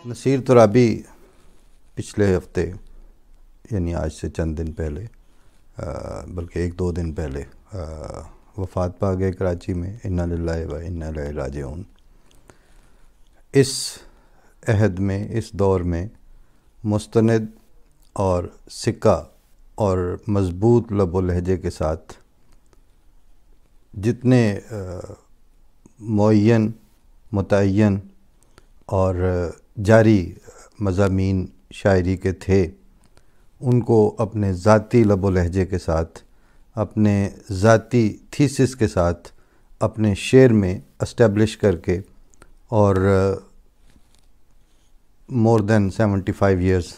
نصیر ترابی پچھلے ہفتے یعنی آج سے چند دن پہلے بلکہ ایک دو دن پہلے وفات پا گئے کراچی میں۔ انا للہ و انا الیہ راجعون۔ اس عہد میں، اس دور میں مستند اور سکہ اور مضبوط لب و لہجے کے ساتھ جتنے معین، متعین اور جاری مضامین شاعری کے تھے، ان کو اپنے ذاتی لب و لہجے کے ساتھ، اپنے ذاتی تھیسس کے ساتھ اپنے شعر میں اسٹیبلش کر کے اور مور دین 75 ایئرس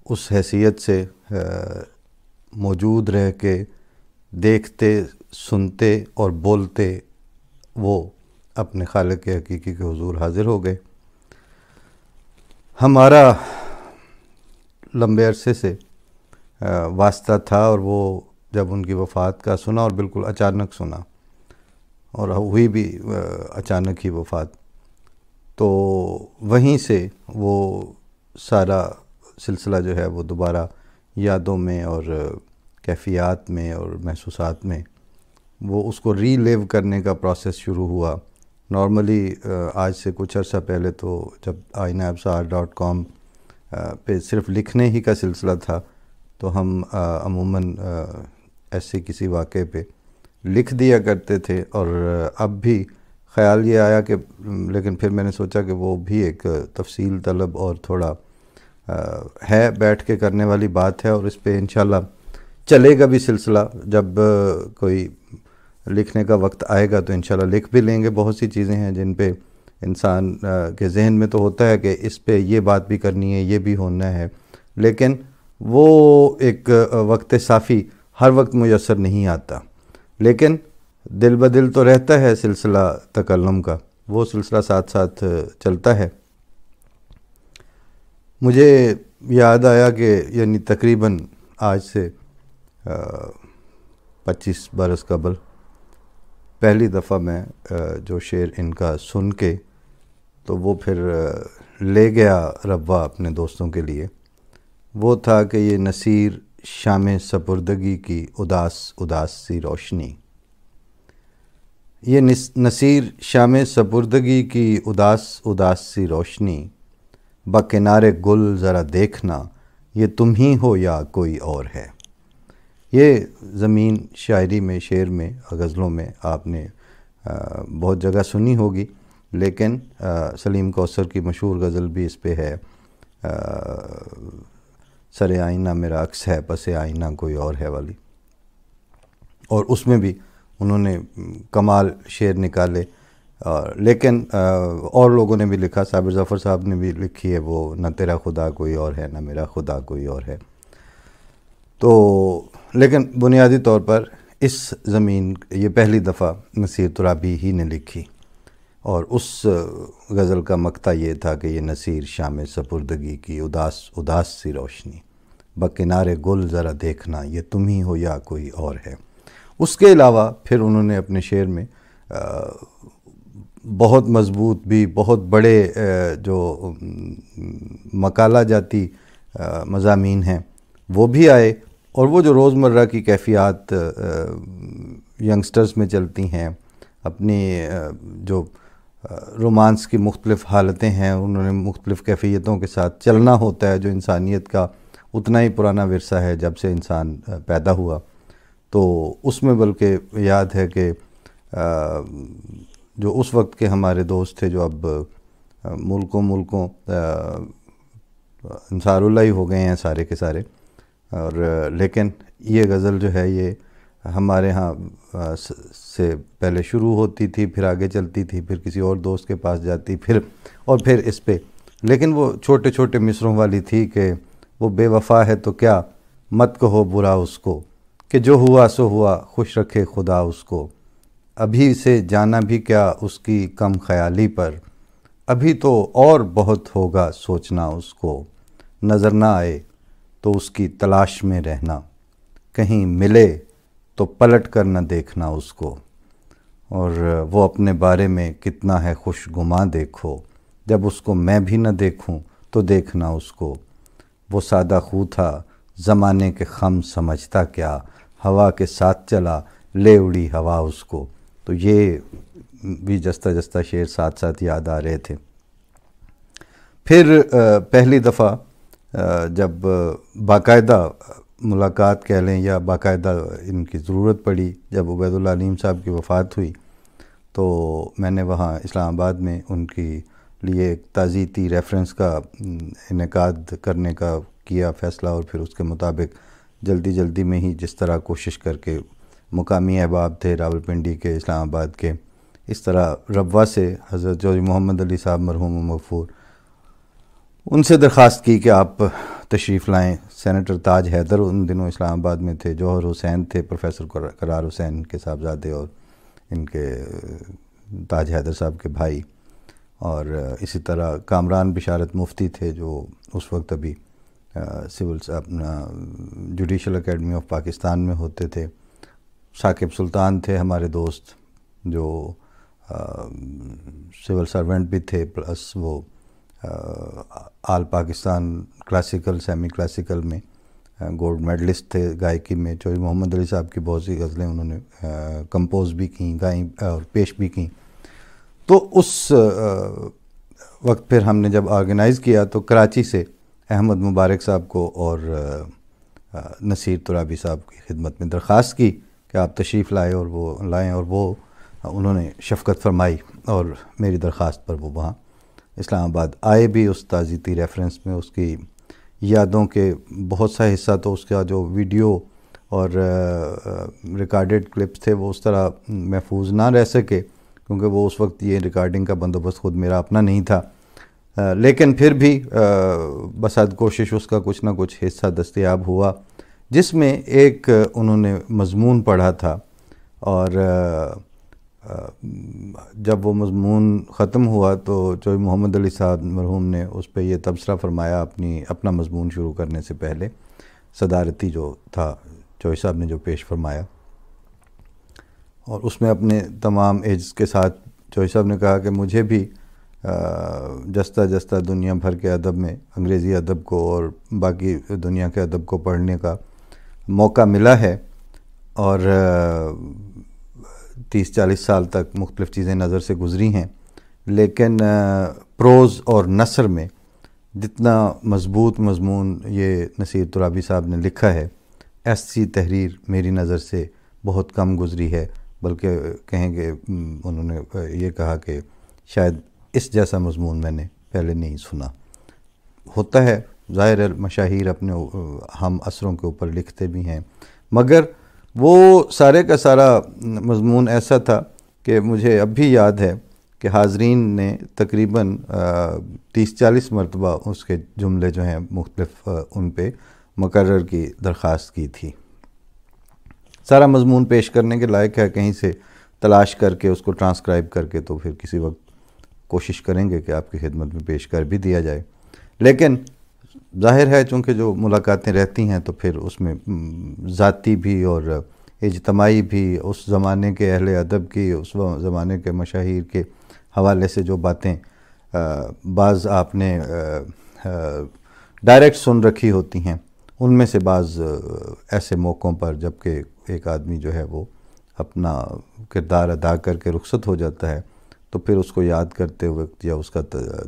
اس حیثیت سے موجود رہ کے دیکھتے، سنتے اور بولتے وہ اپنے خالق حقیقی کے حضور حاضر ہو گئے۔ ہمارا لمبے عرصے سے واسطہ تھا، اور وہ جب ان کی وفات کا سنا، اور بالکل اچانک سنا، اور ہوئی بھی اچانک ہی وفات، تو وہیں سے وہ سارا سلسلہ جو ہے وہ دوبارہ یادوں میں اور کیفیات میں اور محسوسات میں وہ اس کو ری لیو کرنے کا پروسیس شروع ہوا۔ نارملی آج سے کچھ عرصہ پہلے تو جب ainabsar.com پہ صرف لکھنے ہی کا سلسلہ تھا، تو ہم عموماً ایسے کسی واقعے پہ لکھ دیا کرتے تھے، اور اب بھی خیال یہ آیا کہ لیکن پھر میں نے سوچا کہ وہ بھی ایک تفصیل طلب اور تھوڑا ہے، بیٹھ کے کرنے والی بات ہے، اور اس پہ انشاءاللہ چلے گا بھی سلسلہ۔ جب کوئی لکھنے کا وقت آئے گا تو انشاءاللہ لکھ بھی لیں گے۔ بہت سی چیزیں ہیں جن پہ انسان کے ذہن میں تو ہوتا ہے کہ اس پہ یہ بات بھی کرنی ہے، یہ بھی ہونا ہے، لیکن وہ ایک وقت صافی ہر وقت میسر نہیں آتا، لیکن دل بدل تو رہتا ہے سلسلہ تکلم کا، وہ سلسلہ ساتھ ساتھ چلتا ہے۔ مجھے یاد آیا کہ یعنی تقریباً آج سے 25 برس قبل پہلی دفعہ میں جو شعر ان کا سن کے تو وہ پھر لے گیا ربوہ اپنے دوستوں کے لیے، وہ تھا کہ یہ نصیر شام سپردگی کی اداس اداس سی روشنی، یہ نصیر شام سپردگی کی اداس اداس سی روشنی، بکنار گل ذرا دیکھنا یہ تم ہی ہو یا کوئی اور ہے۔ یہ زمین شاعری میں، شعر میں، غزلوں میں آپ نے بہت جگہ سنی ہوگی، لیکن سلیم کوثر کی مشہور غزل بھی اس پہ ہے، سر آئینہ میرا عکس ہے پس آئینہ کوئی اور ہے والی، اور اس میں بھی انہوں نے کمال شعر نکالے، لیکن اور لوگوں نے بھی لکھا، صابر ظفر صاحب نے بھی لکھی ہے وہ نہ تیرا خدا کوئی اور ہے نہ میرا خدا کوئی اور ہے۔ تو لیکن بنیادی طور پر اس زمین یہ پہلی دفعہ نصیر ترابی ہی نے لکھی، اور اس غزل کا مقطع یہ تھا کہ یہ نصیر شام سپردگی کی اداس اداس سی روشنی، بکنار گل ذرا دیکھنا یہ تم ہی ہو یا کوئی اور ہے۔ اس کے علاوہ پھر انہوں نے اپنے شعر میں بہت مضبوط بھی، بہت بڑے جو مقالہ جاتی مضامین ہیں وہ بھی آئے، اور وہ جو روزمرہ کی کیفیات ینگسٹرز میں چلتی ہیں، اپنی جو رومانس کی مختلف حالتیں ہیں، انہوں نے مختلف کیفیتوں کے ساتھ چلنا ہوتا ہے، جو انسانیت کا اتنا ہی پرانا ورثہ ہے جب سے انسان پیدا ہوا۔ تو اس میں بلکہ یاد ہے کہ جو اس وقت کے ہمارے دوست تھے جو اب ملکوں انصار اللہ ہی ہو گئے ہیں سارے کے سارے، اور لیکن یہ غزل جو ہے یہ ہمارے ہاں سے پہلے شروع ہوتی تھی، پھر آگے چلتی تھی، پھر کسی اور دوست کے پاس جاتی، پھر اس پہ، لیکن وہ چھوٹے چھوٹے مصروں والی تھی کہ وہ بے وفا ہے تو کیا مت کہو برا اس کو، کہ جو ہوا سو ہوا خوش رکھے خدا اس کو، ابھی سے جانا بھی کیا اس کی کم خیالی پر، ابھی تو اور بہت ہوگا سوچنا اس کو، نظر نہ آئے تو اس کی تلاش میں رہنا، کہیں ملے تو پلٹ کر نہ دیکھنا اس کو، اور وہ اپنے بارے میں کتنا ہے خوش گماں دیکھو، جب اس کو میں بھی نہ دیکھوں تو دیکھنا اس کو، وہ سادہ خو تھا زمانے کے خم سمجھتا کیا، ہوا کے ساتھ چلا لے اڑی ہوا اس کو۔ تو یہ بھی جستہ جستہ شعر ساتھ ساتھ یاد آ رہے تھے۔ پھر پہلی دفعہ جب باقاعدہ ملاقات کہہ لیں یا باقاعدہ ان کی ضرورت پڑی، جب عبید اللہ علیم صاحب کی وفات ہوئی تو میں نے وہاں اسلام آباد میں ان کی لیے ایک تعزیتی ریفرنس کا انعقاد کرنے کا کیا فیصلہ، اور پھر اس کے مطابق جلدی میں ہی جس طرح کوشش کر کے مقامی احباب تھے راولپنڈی کے، اسلام آباد کے، اس طرح ربوہ سے حضرت چودھری محمد علی صاحب مرحوم و مغفور، ان سے درخواست کی کہ آپ تشریف لائیں۔ سینیٹر تاج حیدر ان دنوں اسلام آباد میں تھے، جوہر حسین تھے، پروفیسر قرار حسین کے صاحبزادے اور ان کے تاج حیدر صاحب کے بھائی، اور اسی طرح کامران بشارت مفتی تھے جو اس وقت ابھی سول اپنا جوڈیشل اکیڈمی آف پاکستان میں ہوتے تھے۔ ثاقب سلطان تھے ہمارے دوست جو سول سرونٹ بھی تھے، پلس وہ آل پاکستان کلاسیکل سیمی کلاسیکل میں گولڈ میڈلسٹ تھے گائیکی میں۔ چودھری محمد علی صاحب کی بہت سی غزلیں انہوں نے کمپوز بھی کیں، گائیں اور پیش بھی کیں۔ تو اس وقت پھر ہم نے جب آرگنائز کیا تو کراچی سے احمد مبارک صاحب کو اور نصیر ترابی صاحب کی خدمت میں درخواست کی کہ آپ تشریف لائیں، اور وہ انہوں نے شفقت فرمائی اور میری درخواست پر وہ وہاں اسلام آباد آئے بھی۔ اس تعزیتی ریفرنس میں اس کی یادوں کے بہت سا حصہ تو اس کا جو ویڈیو اور ریکارڈڈ کلپس تھے وہ اس طرح محفوظ نہ رہ سکے، کیونکہ وہ اس وقت یہ ریکارڈنگ کا بندوبست خود میرا اپنا نہیں تھا، لیکن پھر بھی بسد کوشش اس کا کچھ نہ کچھ حصہ دستیاب ہوا، جس میں ایک انہوں نے مضمون پڑھا تھا، اور جب وہ مضمون ختم ہوا تو چودھری محمد علی صاحب مرحوم نے اس پہ یہ تبصرہ فرمایا اپنا مضمون شروع کرنے سے پہلے، صدارتی جو تھا چودھری صاحب نے جو پیش فرمایا، اور اس میں اپنے تمام ایجز کے ساتھ چودھری صاحب نے کہا کہ مجھے بھی جستہ دنیا بھر کے ادب میں انگریزی ادب کو اور باقی دنیا کے ادب کو پڑھنے کا موقع ملا ہے، اور 30-40 سال تک مختلف چیزیں نظر سے گزری ہیں، لیکن پروز اور نثر میں جتنا مضبوط مضمون یہ نصیر ترابی صاحب نے لکھا ہے، ایسی تحریر میری نظر سے بہت کم گزری ہے، بلکہ کہیں کہ انہوں نے یہ کہا کہ شاید اس جیسا مضمون میں نے پہلے نہیں سنا۔ ہوتا ہے ظاہر ہے مشاہیر اپنے ہم عصروں کے اوپر لکھتے بھی ہیں، مگر وہ سارے کا سارا مضمون ایسا تھا کہ مجھے اب بھی یاد ہے کہ حاضرین نے تقریباً 30-40 مرتبہ اس کے جملے جو ہیں مختلف ان پہ مقرر کی درخواست کی تھی۔ سارا مضمون پیش کرنے کے لائق ہے، کہیں سے تلاش کر کے اس کو ٹرانسکرائب کر کے تو پھر کسی وقت کوشش کریں گے کہ آپ کی خدمت میں پیش کر بھی دیا جائے، لیکن ظاہر ہے چونکہ جو ملاقاتیں رہتی ہیں تو پھر اس میں ذاتی بھی اور اجتماعی بھی، اس زمانے کے اہل ادب کی، اس زمانے کے مشاہیر کے حوالے سے جو باتیں بعض آپ نے ڈائریکٹ سن رکھی ہوتی ہیں، ان میں سے بعض ایسے موقعوں پر جب کہ ایک آدمی جو ہے وہ اپنا کردار ادا کر کے رخصت ہو جاتا ہے تو پھر اس کو یاد کرتے وقت یا اس کا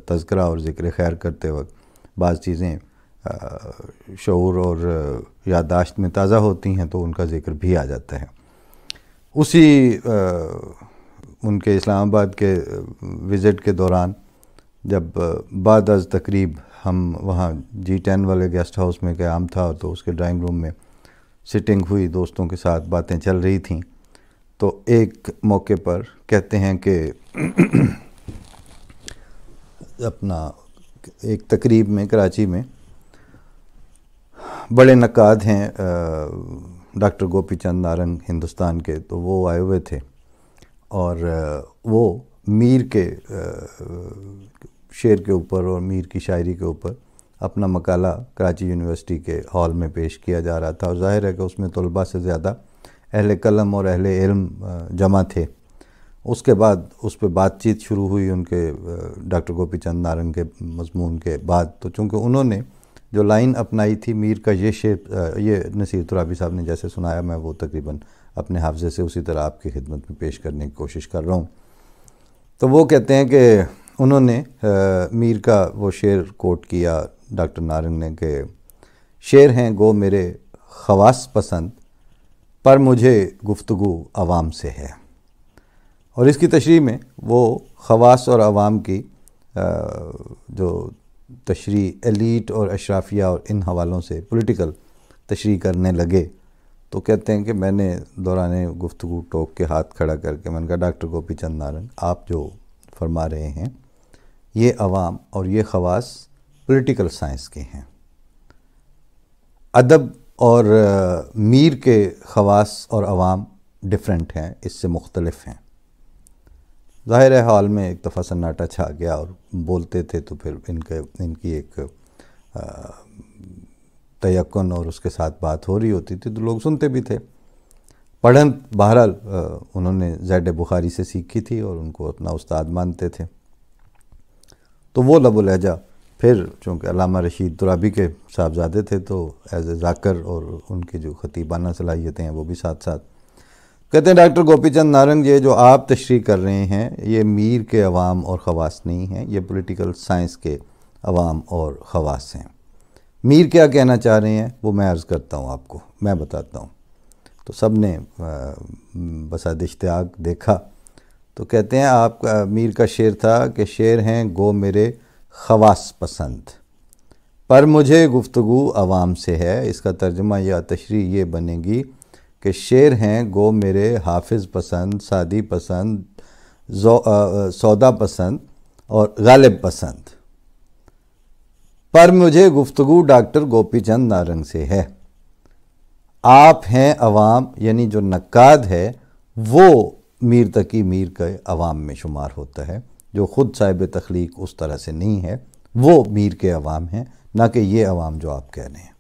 تذکرہ اور ذکر خیر کرتے وقت بعض چیزیں شعور اور یادداشت میں تازہ ہوتی ہیں تو ان کا ذکر بھی آ جاتا ہے۔ اسی ان کے اسلام آباد کے وزٹ کے دوران جب بعد از تقریب ہم وہاں G10 والے گیسٹ ہاؤس میں قیام تھا تو اس کے ڈرائنگ روم میں سٹنگ ہوئی، دوستوں کے ساتھ باتیں چل رہی تھیں، تو ایک موقع پر کہتے ہیں کہ اپنا ایک تقریب میں کراچی میں بڑے نقاد ہیں ڈاکٹر گوپی چند نارنگ ہندوستان کے، تو وہ آئے ہوئے تھے اور وہ میر کے شعر کے اوپر اور میر کی شاعری کے اوپر اپنا مقالہ کراچی یونیورسٹی کے ہال میں پیش کیا جا رہا تھا، اور ظاہر ہے کہ اس میں طلباء سے زیادہ اہل قلم اور اہل علم جمع تھے۔ اس کے بعد اس پہ بات چیت شروع ہوئی ان کے ڈاکٹر گوپی چند نارنگ کے مضمون کے بعد. تو چونکہ انہوں نے جو لائن اپنائی تھی میر کا یہ شعر، یہ نصیر ترابی صاحب نے جیسے سنایا، میں وہ تقریباً اپنے حافظے سے اسی طرح آپ کی خدمت میں پیش کرنے کی کوشش کر رہا ہوں. تو وہ کہتے ہیں کہ انہوں نے میر کا وہ شعر کوٹ کیا ڈاکٹر نارنگ نے کہ شعر ہیں گو میرے خواص پسند، پر مجھے گفتگو عوام سے ہے. اور اس کی تشریح میں وہ خواص اور عوام کی جو تشریح ایلیٹ اور اشرافیہ اور ان حوالوں سے پولیٹیکل تشریح کرنے لگے. تو کہتے ہیں کہ میں نے دوران گفتگو ٹوک کے ہاتھ کھڑا کر کے میں نے کہا ڈاکٹر گوپی چند نارنگ، آپ جو فرما رہے ہیں یہ عوام اور یہ خواص پولیٹیکل سائنس کے ہیں. ادب اور میر کے خواص اور عوام ڈیفرنٹ ہیں، اس سے مختلف ہیں. ظاہر ہے حال میں ایک دفعہ سناٹا چھا گیا اور بولتے تھے تو پھر ان کی ایک تیقن اور اس کے ساتھ بات ہو رہی ہوتی تھی تو لوگ سنتے بھی تھے. پڑھن بہرحال انہوں نے زید بخاری سے سیکھی تھی اور ان کو اپنا استاد مانتے تھے. تو وہ لب و لہجہ پھر چونکہ علامہ رشید ترابی کے صاحبزادے تھے تو ایز اے ذاکر اور ان کی جو خطیبانہ صلاحیتیں ہیں وہ بھی ساتھ ساتھ. کہتے ہیں ڈاکٹر گوپی چند نارنگ یہ جو آپ تشریح کر رہے ہیں یہ میر کے عوام اور خواص نہیں ہیں، یہ پولیٹیکل سائنس کے عوام اور خواص ہیں. میر کیا کہنا چاہ رہے ہیں وہ میں عرض کرتا ہوں آپ کو، میں بتاتا ہوں. تو سب نے بساد اشتیاق دیکھا. تو کہتے ہیں آپ کا میر کا شعر تھا کہ شعر ہیں گو میرے خواص پسند، پر مجھے گفتگو عوام سے ہے. اس کا ترجمہ یا تشریح یہ بنے گی کہ شعر ہیں گو میرے حافظ پسند، سعدی پسند، سودا پسند اور غالب پسند، پر مجھے گفتگو ڈاکٹر گوپی چند نارنگ سے ہے. آپ ہیں عوام، یعنی جو نقاد ہے وہ میر تقی میر کے عوام میں شمار ہوتا ہے. جو خود صاحب تخلیق اس طرح سے نہیں ہے وہ میر کے عوام ہیں، نہ کہ یہ عوام جو آپ کہہ رہے ہیں.